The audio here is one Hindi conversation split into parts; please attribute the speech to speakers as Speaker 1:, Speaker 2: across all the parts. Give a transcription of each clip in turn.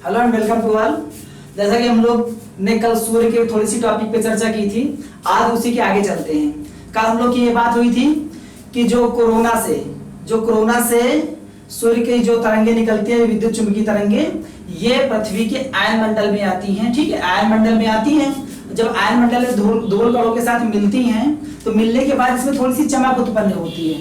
Speaker 1: Hello and welcome to all. जैसा कि हम लोग ने कल सूर्य के थोड़ी सी टॉपिक पे चर्चा की थी, आज उसी के आगे चलते हैं। कल हम लोग की ये बात हुई थी कि जो कोरोना से सूर्य की जो तरंगे निकलती है, विद्युत चुंबकीय तरंगे, ये पृथ्वी के आयन मंडल में आती हैं। ठीक है, आयन मंडल में आती हैं। जब आयन मंडल में धूल कणों के साथ मिलती हैं तो मिलने के बाद इसमें थोड़ी सी चमक उत्पन्न होती है।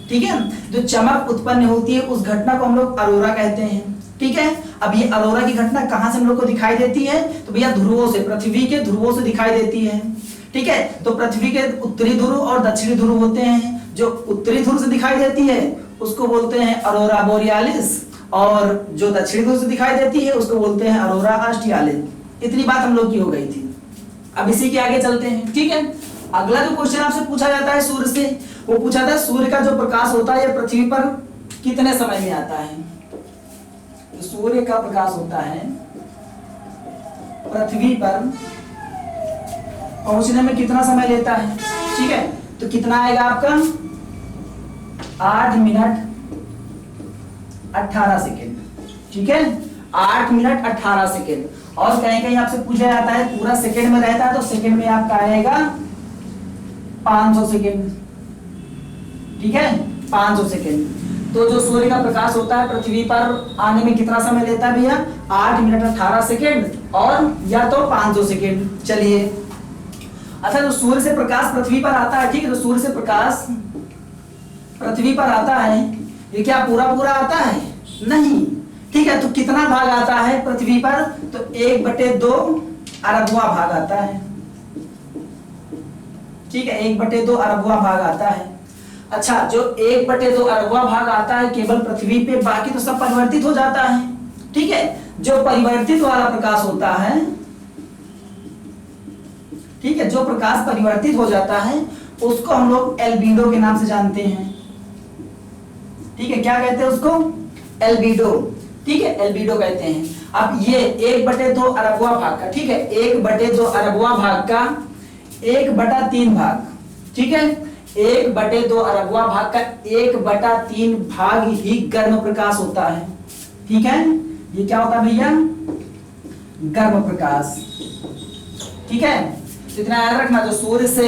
Speaker 1: ठीक है, जो चमक उत्पन्न होती है उस घटना को हम लोग अरोरा कहते हैं। ठीक है, अब ये अरोरा की घटना कहां से हम लोग को दिखाई देती है? तो भैया ध्रुवों से, पृथ्वी के ध्रुवों से दिखाई देती है। ठीक है, तो पृथ्वी के उत्तरी ध्रुव और दक्षिणी ध्रुव होते हैं। जो उत्तरी ध्रुव से दिखाई देती है उसको बोलते हैं अरोरा बोरियालिस, और जो दक्षिणी ध्रुव से दिखाई देती है उसको बोलते हैं अरोरा ऑस्ट्रियालिस। इतनी बात हम लोग की हो गई थी। अब इसी के आगे चलते हैं। ठीक है, अगला जो क्वेश्चन आपसे पूछा जाता है सूर्य से, वो पूछा था सूर्य का जो प्रकाश होता है ये पृथ्वी पर कितने समय में आता है? तो सूर्य का प्रकाश होता है पृथ्वी पर पहुंचने में कितना समय लेता है? ठीक है, तो कितना आएगा आपका? 8 मिनट 18 सेकेंड। ठीक है, 8 मिनट 18 सेकेंड। और कहीं कहीं आपसे पूछा जाता है पूरा सेकेंड में रहता है तो सेकेंड में आपका आएगा 500 सेकेंड। ठीक है, 500 सेकेंड। तो जो सूर्य का प्रकाश होता है पृथ्वी पर आने में कितना समय लेता है भैया? 8 मिनट 18 सेकेंड और या तो 500 सेकेंड। चलिए, अच्छा, जो सूर्य से प्रकाश पृथ्वी पर आता है, ठीक है, तो सूर्य से प्रकाश पृथ्वी पर आता है, ये क्या पूरा आता है? नहीं। ठीक है, तो कितना भाग आता है पृथ्वी पर? तो 1/2 अरबवां भाग आता है। ठीक है, 1/2 अरबवां भाग आता है। अच्छा, जो 1/2 अरबवां भाग आता है केवल पृथ्वी पे, बाकी तो सब परिवर्तित हो जाता है। ठीक है, जो परिवर्तित वाला प्रकाश होता है, ठीक है, जो प्रकाश परिवर्तित हो जाता है उसको हम लोग एल्बिडो के नाम से जानते हैं। ठीक है, क्या कहते हैं उसको? एल्बिडो। ठीक है, एल्बिडो कहते हैं। अब ये 1/2 अरबवां भाग का, ठीक है, 1/2 अरबवां भाग का 1/3 भाग, ठीक है, 1/2 अरबवां भाग का 1/3 भाग ही गर्म प्रकाश होता है। ठीक है, ये क्या होता है भैया? गर्म प्रकाश। ठीक है, तो इतना याद रखना, जो सूर्य से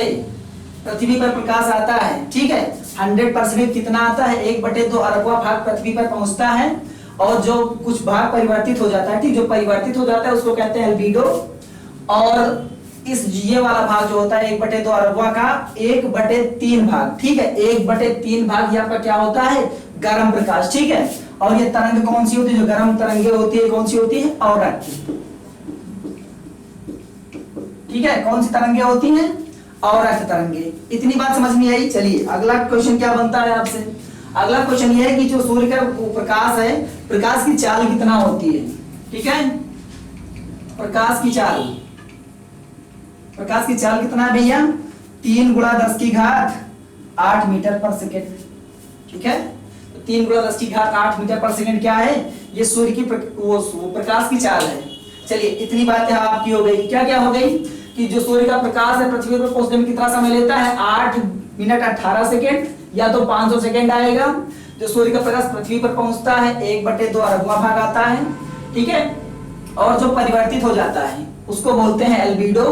Speaker 1: पृथ्वी पर प्रकाश आता है, ठीक है, 100% कितना आता है? 1/2 अरबवां भाग पृथ्वी पर पहुंचता है, और जो कुछ भाग परिवर्तित हो जाता है, ठीक, जो परिवर्तित हो जाता है उसको कहते हैं एल्बिडो। और इस ये वाला भाग जो होता है 1/2 अरबवां का 1/3 भाग, ठीक है, 1/3 भाग ये आपका क्या होता है? गर्म प्रकाश। ठीक है, और ये तरंग कौन सी होती है? जो गर्म तरंगे होती है कौन सी होती है? औरत। ठीक है, कौन सी तरंगे होती हैं? औरत तरंगे। इतनी बात समझ में आई। चलिए, अगला क्वेश्चन क्या बनता है आपसे? अगला क्वेश्चन ये है कि जो सूर्य का प्रकाश है, प्रकाश की चाल कितना होती है? ठीक है, प्रकाश की चाल कितना है भैया? 3 × 10⁸ मीटर पर सेकेंड। ठीक है, तो 3 × 10⁸ मीटर पर सेकेंड क्या है? ये सूर्य की प्रकाश की चाल है। चलिए, इतनी बातें आपकी हो गई। क्या क्या हो गई? कि जो सूर्य का प्रकाश है पृथ्वी पर पहुंचने में कितना समय लेता है? 8 मिनट 18 सेकेंड, या तो 500 सेकेंड आएगा। जो सूर्य का प्रकाश पृथ्वी पर पहुंचता है 1/2 अरबवां भाग आता है। ठीक है, और जो परिवर्तित हो जाता है उसको बोलते हैं एल्बिडो।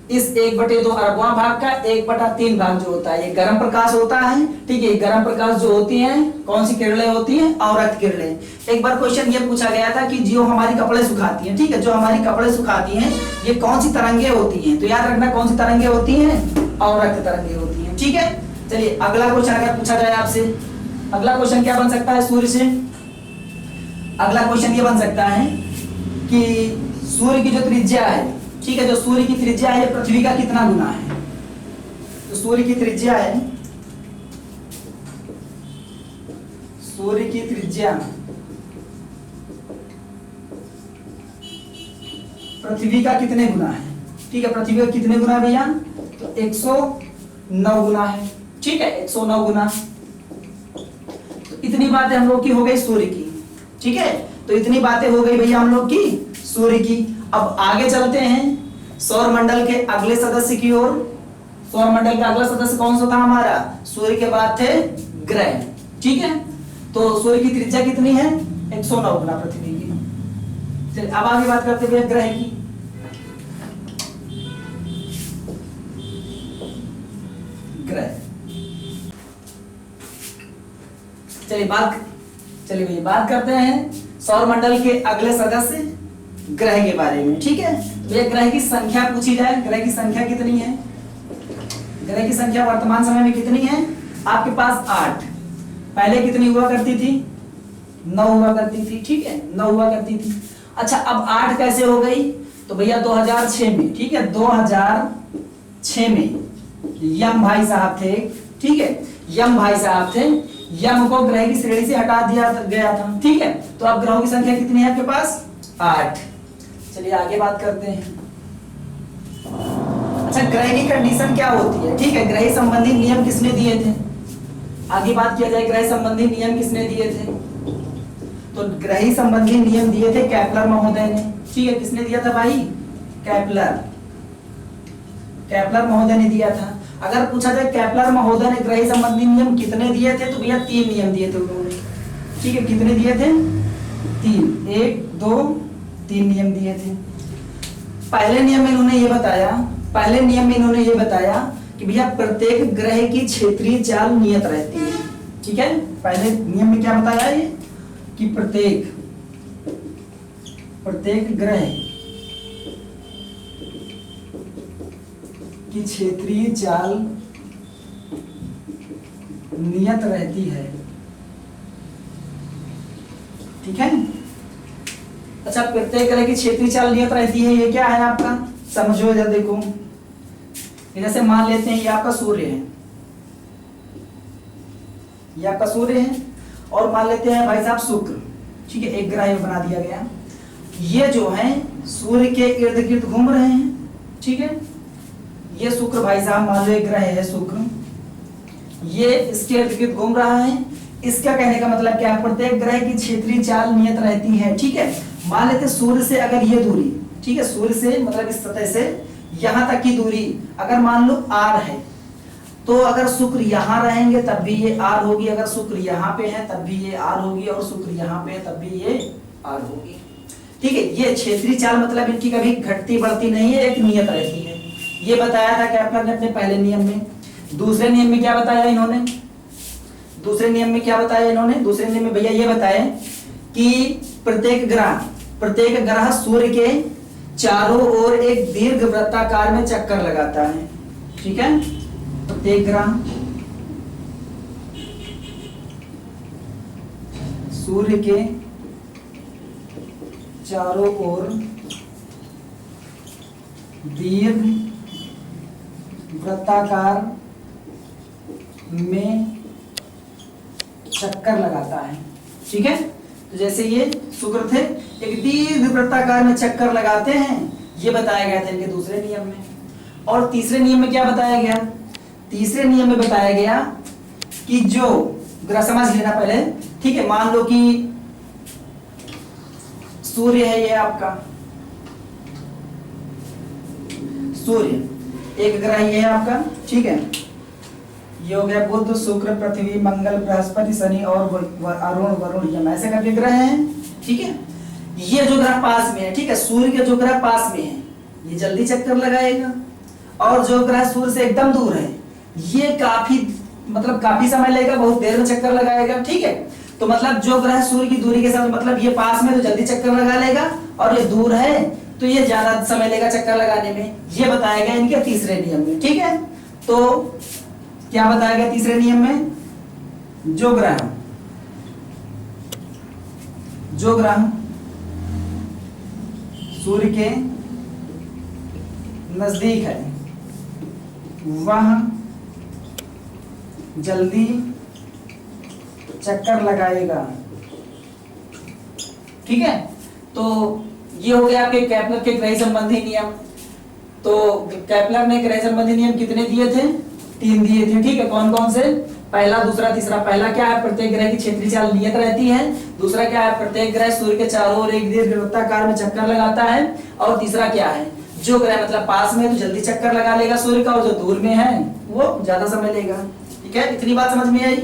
Speaker 1: इस 1/2 अरबवां भाग का 1/3 भाग जो होता है ये गर्म प्रकाश होता है। ठीक है, गर्म प्रकाश जो होती हैं कौन सी किरणें होती हैं? औरत किरणें। एक बार क्वेश्चन ये पूछा गया था कि जो हमारी कपड़े सुखाती हैं, ठीक है, जो हमारी कपड़े सुखाती हैं ये कौन सी तरंगे होती हैं? तो याद रखना कौन सी तरंगे होती हैं? औरत तरंगे होती हैं। ठीक है, चलिए, अगला क्वेश्चन अगर पूछा जाए आपसे, अगला क्वेश्चन क्या बन सकता है सूर्य से? अगला क्वेश्चन ये बन सकता है कि सूर्य की जो त्रिज्या है, ठीक है, जो सूर्य की त्रिज्या है पृथ्वी का कितना गुना है? तो सूर्य की त्रिज्या है, सूर्य की त्रिज्या पृथ्वी का कितने गुना है? ठीक है, पृथ्वी का कितने गुना भैया? तो 109 गुना है। ठीक है, 109 गुना। तो इतनी बातें हम लोग की हो गई सूर्य की। ठीक है, तो इतनी बातें हो गई भैया हम लोग की सूर्य की। अब आगे चलते हैं सौर मंडल के अगले सदस्य की ओर। सौर मंडल का अगला सदस्य कौन सा था हमारा? सूर्य के बाद थे ग्रह। ठीक है, तो सूर्य की त्रिज्या कितनी है? 109 गुना पृथ्वी की। चलिए अब आगे बात करते हैं ग्रह की। ग्रह, चलिए भैया बात करते हैं सौर मंडल के अगले सदस्य ग्रह के बारे में। ठीक है, तो ये ग्रह की संख्या पूछी जाए, ग्रह की संख्या कितनी है? ग्रह की संख्या वर्तमान समय में कितनी है आपके पास? 8। पहले कितनी हुआ करती थी? 9 हुआ करती थी। ठीक है, 9 हुआ करती थी। अच्छा, अब 8 कैसे हो गई? तो भैया 2006 में, ठीक है, 2006 में यम भाई साहब थे। ठीक है, यम भाई साहब थे, यम को ग्रह की श्रेणी से हटा दिया गया था। ठीक है, तो अब ग्रहों की संख्या कितनी है आपके पास? 8। चलिए आगे बात करते हैं। अच्छा, ग्रह की कंडीशन क्या होती है? ठीक है, ग्रह संबंधी नियम किसने दिए थे? आगे बात किया जाए, ग्रह संबंधी नियम किसने दिए थे? तो ग्रह संबंधी नियम दिए थे केपलर महोदय ने। ठीक है, किसने दिया था भाई? केपलर महोदय ने दिया था। अगर पूछा जाए केपलर महोदय ने ग्रह संबंधी नियम कितने दिए थे, तो भैया 3 नियम दिए थे उन्होंने। ठीक है, कितने दिए थे? 3, 1, 2, 3 नियम दिए थे। पहले नियम में इन्होंने ये बताया कि भैया प्रत्येक ग्रह की क्षेत्रीय चाल नियत रहती है। ठीक है, पहले नियम में क्या बताया ये कि प्रत्येक ग्रह की क्षेत्रीय चाल नियत रहती है। ठीक है, अच्छा, प्रत्येक ग्रह की क्षेत्रीय चाल नियत रहती है, ये क्या है आपका? समझो जरा, देखो, जैसे मान लेते हैं ये आपका सूर्य है, ये आपका सूर्य है, और मान लेते हैं भाई साहब शुक्र। ठीक है, एक ग्रह बना दिया गया। ये जो है सूर्य के इर्द गिर्द घूम रहे हैं। ठीक है, ये शुक्र भाई साहब मान लो एक ग्रह है शुक्र, ये इसके इर्द गिर्द घूम रहा है। इसका कहने का मतलब क्या? प्रत्येक ग्रह की क्षेत्रीय चाल नियत रहती है। ठीक है, मान लेते सूर्य से अगर ये दूरी, ठीक है, सूर्य से मतलब इस सतह से यहां तक की दूरी अगर मान लो r है, तो अगर शुक्र यहां रहेंगे तब भी ये r होगी, अगर शुक्र यहाँ पे है तब भी ये r होगी, और शुक्र यहाँ पे है तब भी ये r होगी। ठीक है, ये क्षेत्रीय चाल मतलब इनकी कभी घटती बढ़ती नहीं है, एक नियत रहती है। ये बताया था केपलर ने अपने पहले नियम में। दूसरे नियम में क्या बताया इन्होंने? दूसरे नियम में भैया ये बताया कि प्रत्येक ग्रह सूर्य के चारों ओर एक दीर्घ वृत्ताकार में चक्कर लगाता है। ठीक है, प्रत्येक ग्रह सूर्य के चारों ओर दीर्घ वृत्ताकार में चक्कर लगाता है। ठीक है, तो जैसे ये शुक्र थे, एक दीर्घ वृत्ताकार में चक्कर लगाते हैं, ये बताया गया था इनके दूसरे नियम में। और तीसरे नियम में क्या बताया गया? तीसरे नियम में बताया गया कि जो ग्रह, समझ लेना पहले, ठीक है, मान लो कि सूर्य है ये आपका, सूर्य एक ग्रह ये है आपका। ठीक है, ये हो गया बुध, शुक्र, पृथ्वी, मंगल, बृहस्पति, शनि और अरुण, वरुण, यम, ऐसे करके ग्रह हैं। ठीक है, ये जो ग्रह पास में है, ठीक है, सूर्य के जो ग्रह पास में है ये जल्दी चक्कर लगाएगा, और जो ग्रह सूर्य से एकदम दूर है ये काफी समय लेगा, बहुत देर में चक्कर लगाएगा। ठीक है, तो मतलब जो ग्रह सूर्य की दूरी के साथ, मतलब ये पास में तो जल्दी चक्कर लगा लेगा, और ये दूर है तो ये ज्यादा समय लेगा चक्कर लगाने में। ये बताया गया इनके तीसरे नियम में। ठीक है, तो क्या बताया गया तीसरे नियम में? जो ग्रह सूर्य के नजदीक है वह जल्दी चक्कर लगाएगा। ठीक है, तो ये हो गया आपके केपलर के ग्रह संबंधी नियम। तो केपलर ने ग्रह संबंधी नियम कितने दिए थे? 3 दिए थे। ठीक है, कौन कौन से? पहला, दूसरा, तीसरा। पहला क्या है? प्रत्येक ग्रह की क्षेत्रीय चाल नियत रहती है। दूसरा क्या है? प्रत्येक ग्रह सूर्य के चारों ओर एक दीर्घ वृत्ताकार में चक्कर लगाता है। और तीसरा क्या है? जो ग्रह मतलब पास में है तो जल्दी चक्कर लगा लेगा सूर्य का, और जो दूर में है वो ज्यादा समय लेगा। ठीक है, इतनी बात समझ में आई।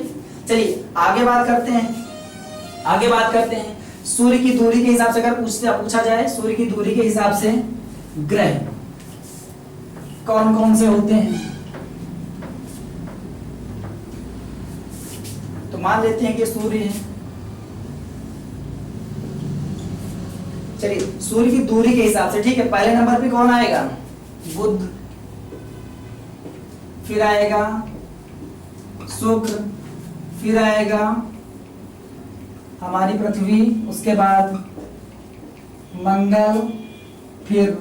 Speaker 1: चलिए आगे बात करते हैं। सूर्य की दूरी के हिसाब से अगर पूछा जाए, सूर्य की दूरी के हिसाब से ग्रह कौन कौन से होते हैं, तो मान लेते हैं कि सूर्य है। चलिए सूर्य की दूरी के हिसाब से, ठीक है, पहले नंबर पे कौन आएगा, बुध, फिर आएगा शुक्र, फिर आएगा हमारी पृथ्वी, उसके बाद मंगल, फिर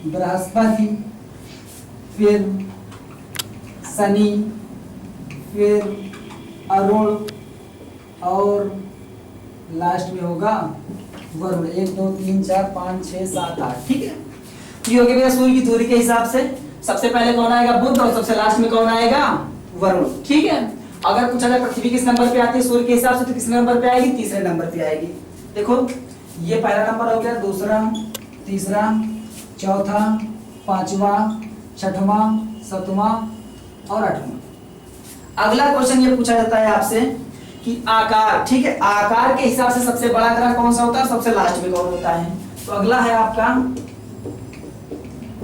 Speaker 1: बृहस्पति, फिर शनि, फिर अरुण और लास्ट में होगा वरुण। 1 2 3 4 5 6 7 8, ठीक है। ये हो गया भैया सूर्य की दूरी के हिसाब से। सबसे पहले कौन आएगा, बुध, और सबसे लास्ट में कौन आएगा, वरुण, ठीक है। अगर पूछा जाए पृथ्वी किस नंबर पे आती है सूर्य के हिसाब से, तो किस नंबर पे आएगी, तीसरे नंबर पे आएगी। देखो ये पहला नंबर हो गया, दूसरा, तीसरा, चौथा, पांचवा, छठवां, सातवां और आठवां। अगला क्वेश्चन ये पूछा जाता है आपसे कि आकार, ठीक है, आकार के हिसाब से सबसे बड़ा ग्रह कौन सा होता है, सबसे लास्ट में कौन होता है। तो अगला है आपका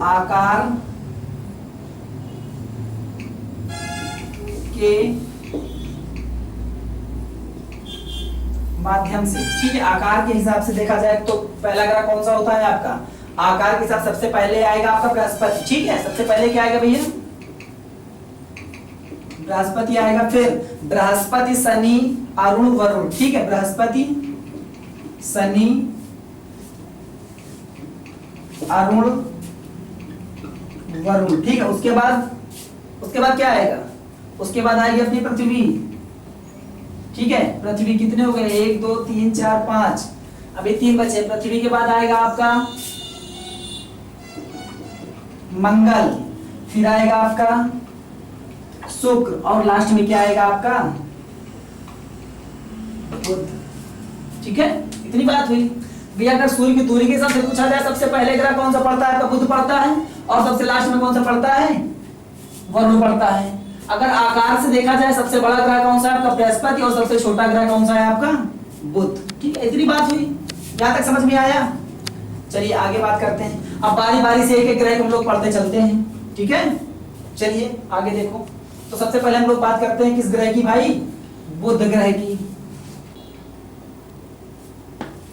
Speaker 1: आकार के माध्यम से, ठीक है, आकार के हिसाब से देखा जाए तो पहला ग्रह कौन सा होता है आपका, आकार के हिसाब सबसे पहले आएगा आपका बृहस्पति, ठीक है। सबसे पहले क्या आएगा भैया, बृहस्पति आएगा, फिर बृहस्पति, शनि, अरुण, वरुण, ठीक है, बृहस्पति, शनि, अरुण, वरुण, ठीक है। उसके बाद क्या आएगा, उसके बाद आएगी अपनी पृथ्वी, ठीक है। पृथ्वी कितने हो गए, 1 2 3 4 5, अभी 3 बचे। पृथ्वी के बाद आएगा आपका मंगल, फिर आएगा आपका शुक्र और लास्ट में क्या आएगा आपका बुध, ठीक है। इतनी बात हुई भैया। अगर सूर्य की दूरी के हिसाब से पूछा जाए सबसे पहले ग्रह कौन सा पड़ता है, आपका बुध पड़ता है, और सबसे लास्ट में कौन सा पड़ता है, वरुण पड़ता है। अगर आकार से देखा जाए सबसे बड़ा ग्रह कौन सा है आपका बृहस्पति, और सबसे छोटा ग्रह कौन सा है आपका बुध, ठीक है। इतनी बात हुई, यहां तक समझ में आया। चलिए आगे बात करते हैं। अब बारी बारी से एक एक ग्रह को हम लोग पढ़ते चलते हैं, ठीक है। चलिए आगे देखो। तो सबसे पहले हम लोग बात करते हैं किस ग्रह की भाई, बुध ग्रह की।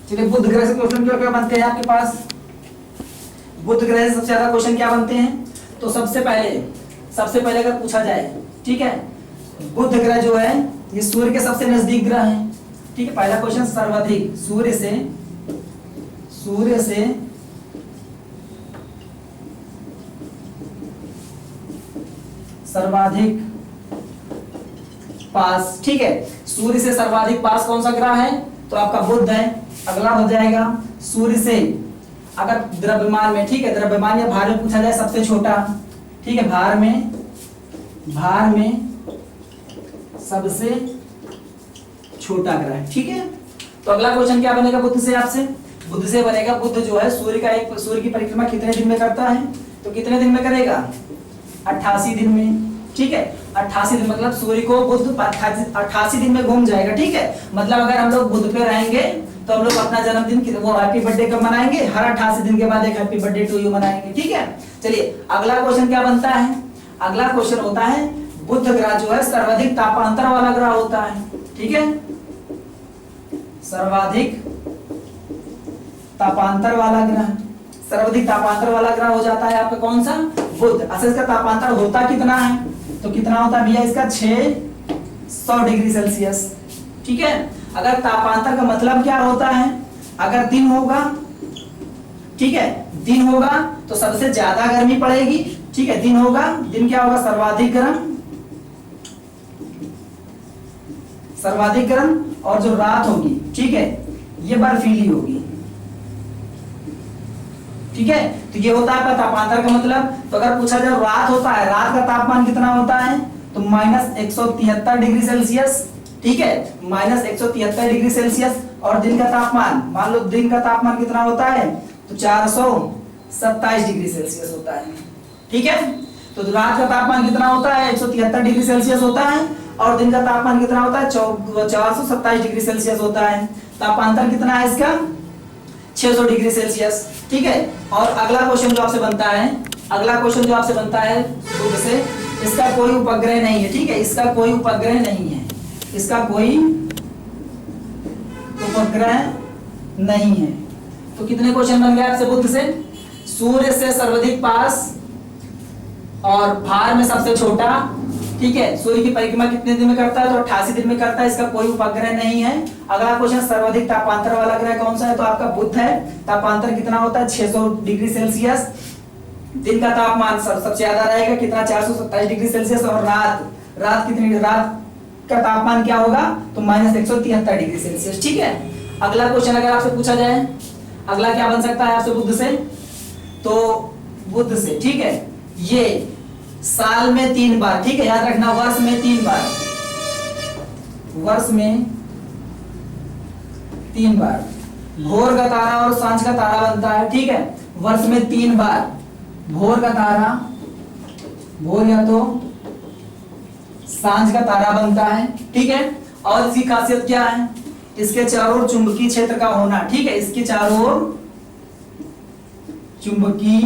Speaker 1: चलिए बुध ग्रह से क्वेश्चन क्या बनते हैं आपके पास, बुध ग्रह से सबसे ज्यादा क्वेश्चन क्या बनते हैं। तो सबसे पहले अगर पूछा जाए, ठीक है, बुध ग्रह जो है ये सूर्य के सबसे नजदीक ग्रह है, ठीक है। पहला क्वेश्चन सर्वाधिक सूर्य से सर्वाधिक पास, ठीक है। सूर्य से सर्वाधिक पास कौन सा ग्रह है, तो आपका बुध है। अगला हो जाएगा सूर्य से अगर द्रव्यमान में, ठीक है, द्रव्यमान या भार में पूछा जाए सबसे छोटा, ठीक है, भार में सबसे छोटा ग्रह, ठीक है। तो अगला क्वेश्चन क्या बनेगा बुध से आपसे, बुध से बनेगा बुध जो है सूर्य की परिक्रमा कितने दिन में करता है, तो कितने दिन में करेगा, 88 दिन में, ठीक है। 88 दिन मतलब सूर्य को बुध 88 दिन में घूम जाएगा, ठीक है। मतलब अगर हम लोग बुध पे रहेंगे तो हम लोग अपना जन्मदिन वो हैप्पी बर्थडे कब मनाएंगे, हर 88 दिन के बाद एक हैप्पी बर्थडे टू यू मनाएंगे, ठीक है। चलिए अगला क्वेश्चन क्या बनता है, अगला क्वेश्चन होता है बुध ग्रह जो है सर्वाधिक तापांतर वाला ग्रह होता है, ठीक है। सर्वाधिक तापांतर वाला ग्रह हो जाता है आपका कौन सा, बुध। अच्छा इसका तापांतर होता कितना है, तो कितना होता है भैया इसका 600 डिग्री सेल्सियस, ठीक है। अगर तापांतर का मतलब क्या होता है, अगर दिन होगा, ठीक है, दिन होगा तो सबसे ज्यादा गर्मी पड़ेगी, ठीक है। दिन क्या होगा, सर्वाधिक गर्म, और जो रात होगी, ठीक है, ये बर्फीली होगी, ठीक है। तो ये होता है आपका तापांतर का मतलब। तो अगर पूछा जाए रात होता है, रात का तापमान कितना होता है, तो -173 डिग्री सेल्सियस, ठीक है, -173 डिग्री सेल्सियस। और दिन का तापमान, मान लो दिन का तापमान कितना होता है, तो 427 डिग्री सेल्सियस होता है, ठीक है। तो रात का तापमान कितना होता है, 173 डिग्री सेल्सियस होता है, और दिन का तापमान कितना होता है 427 डिग्री सेल्सियस होता है। तापांतर कितना है इसका 600 डिग्री सेल्सियस। ठीक है, और अगला क्वेश्चन जो आपसे बनता है, अगला क्वेश्चन जो आपसे बनता है बुध से, इसका कोई उपग्रह नहीं है। ठीक है, इसका कोई उपग्रह नहीं है, इसका कोई उपग्रह नहीं है। तो कितने क्वेश्चन बन गए आपसे बुध से? सूर्य से सर्वाधिक पास और भार में सबसे छोटा। ठीक है, सूर्य की परिक्रमा कितने दिन में करता है? तो 88 दिन में करता है। इसका कोई उपग्रह नहीं है। अगला क्वेश्चन सर्वाधिक तापांतर वाला ग्रह कौन सा है? तो आपका बुध है। तापांतर कितना होता है 600 डिग्री सेल्सियस। दिन का तापमान सबसे ज्यादा रहेगा कितना 427 डिग्री सेल्सियस। और रात कितनी, रात का तापमान क्या होगा? तो -173 डिग्री सेल्सियस। ठीक है, अगला क्वेश्चन अगर आपसे पूछा जाए, अगला क्या बन सकता है आपसे बुध से? तो बुध से, ठीक है, ये साल में 3 बार, ठीक है, याद रखना, वर्ष में 3 बार, वर्ष में 3 बार भोर का तारा और सांझ का तारा बनता है। ठीक है, वर्ष में 3 बार भोर का तारा, भोर या तो सांझ का तारा बनता है। ठीक है, और इसकी खासियत क्या है? इसके चारों ओर चुंबकीय क्षेत्र का होना। ठीक है, इसके चारों ओर चुंबकीय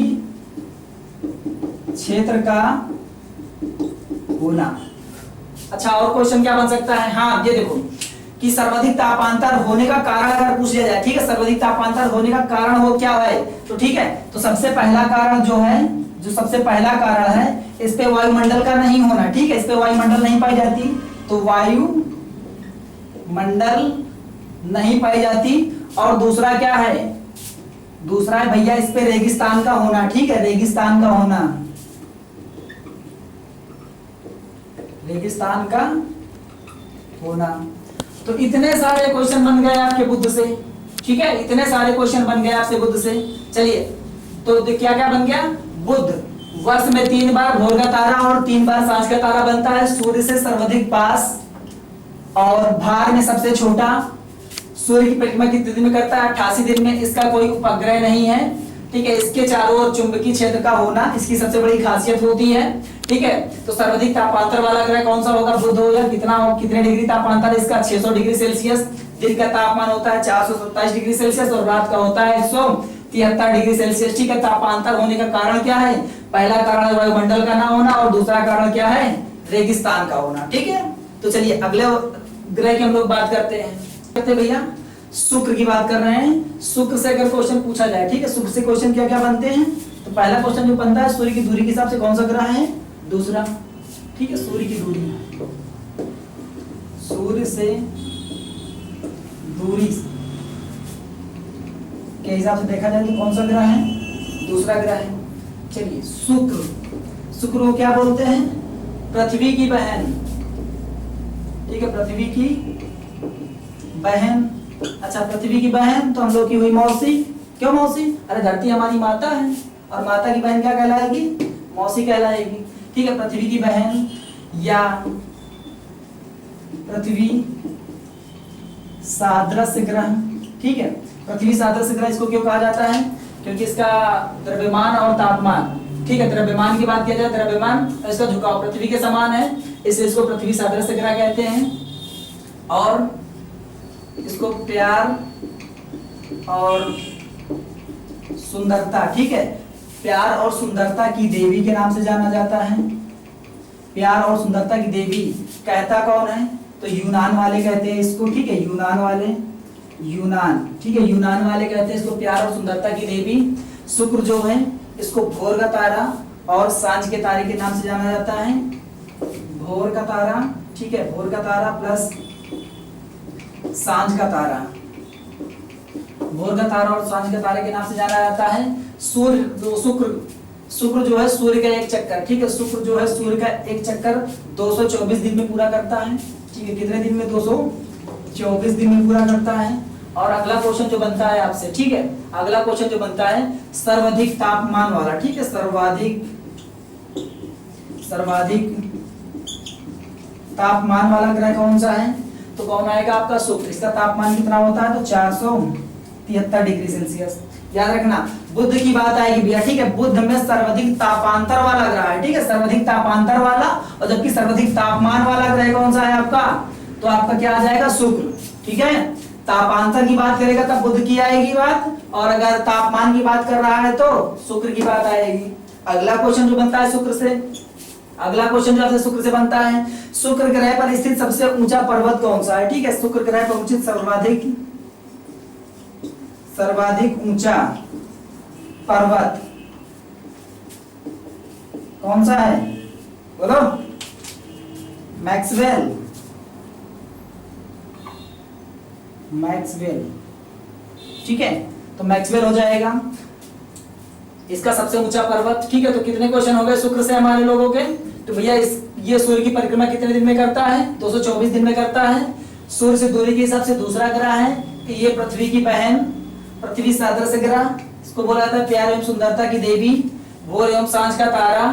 Speaker 1: क्षेत्र का होना। अच्छा, और क्वेश्चन क्या बन सकता है? हाँ, ये देखो कि सर्वाधिक तापांतर होने का कारण अगर पूछ लिया जाए, ठीक है, सर्वाधिक तापांतर होने का कारण हो क्या है? तो ठीक है, तो सबसे पहला कारण जो है, जो सबसे पहला कारण है, इस पे वायुमंडल का नहीं होना। ठीक है, इस पे वायुमंडल नहीं पाई जाती, तो वायुमंडल नहीं पाई जाती। और दूसरा क्या है? दूसरा है भैया इस पे रेगिस्तान का होना। ठीक है, रेगिस्तान का होना, रेगिस्तान का होना। तो इतने सारे क्वेश्चन बन गए आपके बुध से। ठीक है, इतने सारे क्वेश्चन बन गए आपसे बुध से। चलिए, तो क्या क्या बन गया? बुध वर्ष में 3 बार भोर का तारा और 3 बार सांझ का तारा बनता है। सूर्य से सर्वाधिक पास और भार में सबसे छोटा। सूर्य की परिक्रमा कितने दिन में करता है? 88 दिन में। इसका कोई उपग्रह नहीं है। ठीक है, इसके चारों ओर चुंबकीय क्षेत्र का होना इसकी सबसे बड़ी खासियत होती है। ठीक है, तो सर्वाधिक तापांतर वाला ग्रह कौन सा होगा? बुध होगा। कितने डिग्री तापांतर इसका? 600 डिग्री सेल्सियस। दिन का तापमान होता है 427 डिग्री सेल्सियस और रात का होता है 173 डिग्री सेल्सियस। ठीक है, तापांतर होने का कारण क्या है? पहला कारण वायुमंडल का ना होना और दूसरा कारण क्या है? रेगिस्तान का होना। ठीक है, तो चलिए अगले ग्रह की हम लोग बात करते हैं भैया। शुक्र की बात कर रहे हैं। शुक्र से अगर क्वेश्चन पूछा जाए, ठीक है, शुक्र से क्वेश्चन क्या क्या बनते हैं? तो पहला क्वेश्चन जो बनता है, सूर्य की दूरी के हिसाब से कौन सा ग्रह है? दूसरा। ठीक है, सूर्य की दूरी, सूर्य से दूरी के हिसाब से देखा जाए तो कौन सा ग्रह है? दूसरा ग्रह है। चलिए, शुक्र, शुक्र को क्या बोलते हैं? पृथ्वी की बहन। ठीक है, पृथ्वी की बहन। अच्छा, पृथ्वी की बहन तो हम लोग की हुई मौसी। क्यों मौसी? अरे धरती हमारी माता है और माता की बहन क्या कहलाएगी? मौसी कहलाएगी। ठीक है, पृथ्वी की बहन या पृथ्वी सादृश्य ग्रह। ठीक है, पृथ्वी सादृश्य ग्रह इसको क्यों कहा जाता है? क्योंकि इसका द्रव्यमान और तापमान, ठीक है, द्रव्यमान की बात किया जाए, द्रव्यमान इसका झुकाव पृथ्वी के समान है, इसलिए इसको पृथ्वी सादृश्य ग्रह कहते हैं। और इसको प्यार और सुंदरता, ठीक है, प्यार और सुंदरता की देवी के नाम से जाना जाता है। प्यार और सुंदरता की देवी कहता कौन है? तो यूनान वाले कहते हैं इसको। ठीक है, यूनान वाले, यूनान, ठीक है, यूनान वाले कहते हैं इसको प्यार और सुंदरता की देवी। शुक्र जो है इसको भोर का तारा और सांझ के तारे के नाम से जाना जाता है। भोर का तारा, ठीक है, भोर का तारा प्लस सांझ का तारा, भोर का तारा और सांझ के तारे के नाम से जाना जाता है। सूर्य, शुक्र जो है सूर्य का एक चक्कर, ठीक है, शुक्र जो है सूर्य का एक चक्कर 224 दिन में पूरा करता है। ठीक है, कितने दिन में? 224 दिन में पूरा करता है। और अगला क्वेश्चन जो बनता है आपसे, ठीक है, अगला क्वेश्चन जो बनता है सर्वाधिक तापमान वाला। ठीक है, सर्वाधिक तापमान वाला ग्रह कौन सा है? तो कौन आएगा? आपका शुक्र। इसका तापमान कितना होता है? तो 473 डिग्री सेल्सियस। याद रखना बुध की बात आएगी भैया, ठीक है। बुध में सर्वाधिक तापांतर वाला ग्रह है, ठीक है, सर्वाधिक तापांतर वाला, और जबकि सर्वाधिक तापमान वाला ग्रह कौन सा है आपका, तो आपका क्या आ जाएगा, शुक्र, ठीक है। तापांतर की बात करेगा तब बुध की आएगी बात, और अगर तापमान की बात कर रहा है तो शुक्र की बात आएगी। अगला क्वेश्चन जो बनता है शुक्र से, अगला क्वेश्चन जो आपसे शुक्र से बनता है, शुक्र ग्रह पर स्थित सबसे ऊंचा पर्वत कौन सा है, ठीक है। शुक्र ग्रह पर उचित सर्वाधिक ऊंचा पर्वत कौन सा है, बोलो। मैक्सवेल, ठीक है, तो मैक्सवेल हो जाएगा इसका सबसे ऊंचा पर्वत, ठीक है। तो कितने क्वेश्चन हो गए शुक्र से हमारे लोगों के, तो भैया ये सूर्य की परिक्रमा कितने दिन में करता है, 224 दिन में करता है। सूर्य से दूरी के हिसाब से दूसरा ग्रह है कि ये पृथ्वी की बहन, पृथ्वी सदृश ग्रह, इसको बोला जाता है प्यार एवं सुंदरता की देवी, भोर एवं सांझ का तारा,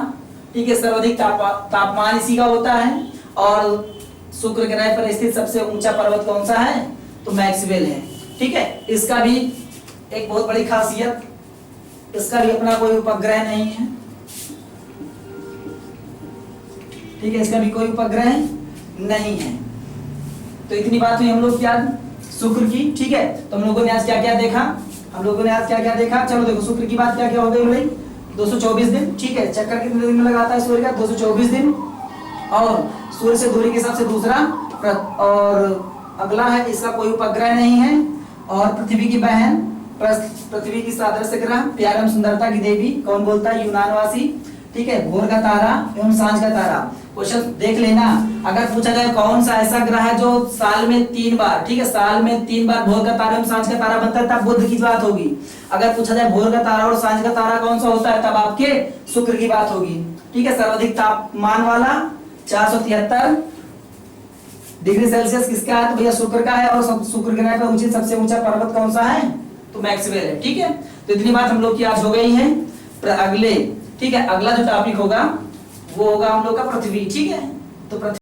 Speaker 1: ठीक है। सर्वाधिक तापमान इसी का होता है, और शुक्र ग्रह पर स्थित सबसे ऊंचा पर्वत कौन सा है, तो मैक्सवेल है, ठीक है। इसका भी एक बहुत बड़ी खासियत, इसका भी अपना कोई उपग्रह नहीं है, ठीक है, इसका भी कोई उपग्रह नहीं है। तो इतनी बात हुई हम लोग याद शुक्र की, ठीक है। तो हम लोगों ने आज क्या क्या देखा, हम लोगों ने आज क्या क्या देखा, चलो देखो शुक्र की बात क्या क्या हो गई भाई, 224 दिन, ठीक है। चक्कर कितने दिन में लगाता है सूर्य का, 224 दिन, और सूर्य से दूरी के हिसाब से दूसरा, और अगला है इसका कोई उपग्रह नहीं है, और पृथ्वी की बहन, पृथ्वी की सादृश्य ग्रह, प्यार एवं सुंदरता की देवी, कौन बोलता है, यूनानवासी, ठीक है। भोर का तारा एवं सांझ का तारा। क्वेश्चन देख लेना, अगर पूछा जाए कौन सा ऐसा ग्रह है जो साल में 3 बार, ठीक है, साल में 3 बार भोर का तारा एवं सांझ का तारा बनता है, तब बुध की बात होगी। अगर पूछा जाए भोर का तारा और सांझ का तारा कौन सा होता है, तब आपके शुक्र की बात होगी, ठीक है। सर्वाधिक तापमान वाला 473 डिग्री सेल्सियस किसका है, तो भैया शुक्र का है, और शुक्र ग्रह पर उचित सबसे ऊंचा पर्वत कौन सा है, तो मैक्सवेल है, ठीक है। तो इतनी बात हम लोग की आज हो गई है। अगले, ठीक है, अगला जो टॉपिक होगा वो होगा हम लोग का पृथ्वी, ठीक है। तो पृथ्वी